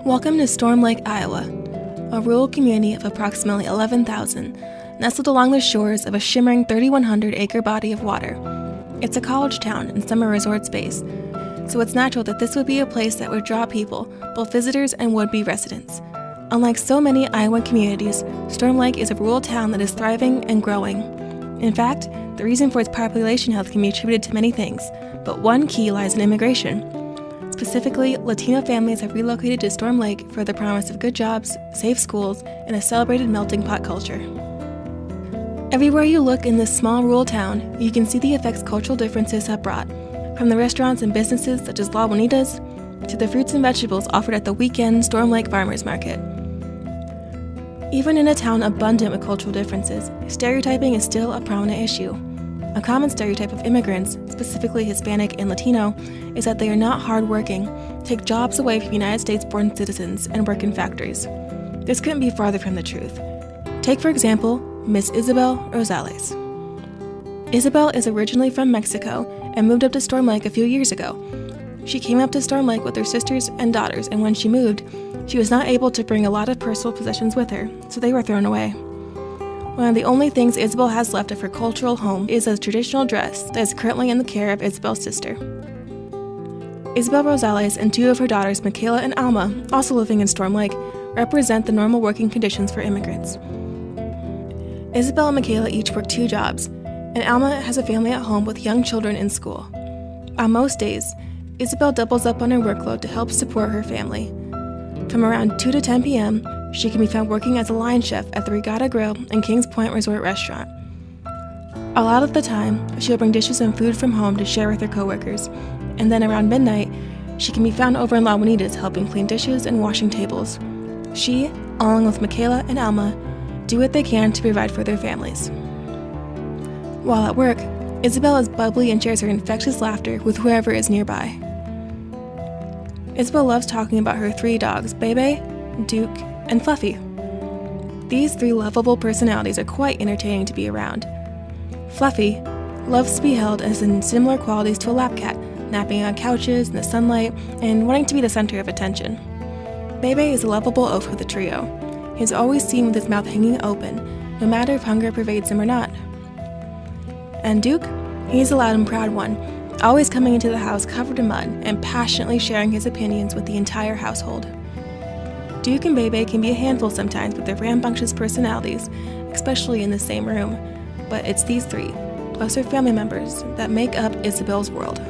Welcome to Storm Lake, Iowa, a rural community of approximately 11,000, nestled along the shores of a shimmering 3,100-acre body of water. It's a college town and summer resort space, so it's natural that this would be a place that would draw people, both visitors and would-be residents. Unlike so many Iowa communities, Storm Lake is a rural town that is thriving and growing. In fact, the reason for its population health can be attributed to many things, but one key lies in immigration. Specifically, Latino families have relocated to Storm Lake for the promise of good jobs, safe schools, and a celebrated melting pot culture. Everywhere you look in this small rural town, you can see the effects cultural differences have brought, from the restaurants and businesses such as La Bonita's, to the fruits and vegetables offered at the weekend Storm Lake Farmers Market. Even in a town abundant with cultural differences, stereotyping is still a prominent issue. A common stereotype of immigrants, specifically Hispanic and Latino, is that they are not hardworking, take jobs away from United States-born citizens, and work in factories. This couldn't be farther from the truth. Take, for example, Miss Isabel Rosales. Isabel is originally from Mexico and moved up to Storm Lake a few years ago. She came up to Storm Lake with her sisters and daughters, and when she moved, she was not able to bring a lot of personal possessions with her, so they were thrown away. One of the only things Isabel has left of her cultural home is a traditional dress that is currently in the care of Isabel's sister. Isabel Rosales and two of her daughters, Michaela and Alma, also living in Storm Lake, represent the normal working conditions for immigrants. Isabel and Michaela each work 2 jobs, and Alma has a family at home with young children in school. On most days, Isabel doubles up on her workload to help support her family. From around 2 to 10 p.m., she can be found working as a line chef at the Regatta Grill and Kings Point Resort Restaurant. A lot of the time, she'll bring dishes and food from home to share with her coworkers, and then around midnight, she can be found over in La Bonita's helping clean dishes and washing tables. She, along with Michaela and Alma, do what they can to provide for their families. While at work, Isabel is bubbly and shares her infectious laughter with whoever is nearby. Isabel loves talking about her 3 dogs, Bebe, Duke, and Fluffy. These 3 lovable personalities are quite entertaining to be around. Fluffy loves to be held as in similar qualities to a lap cat, napping on couches in the sunlight and wanting to be the center of attention. Bebe is a lovable oaf of the trio. He is always seen with his mouth hanging open, no matter if hunger pervades him or not. And Duke, he's a loud and proud one, always coming into the house covered in mud and passionately sharing his opinions with the entire household. Duke and Bebe can be a handful sometimes with their rambunctious personalities, especially in the same room, but it's these 3, plus her family members, that make up Isabel's world.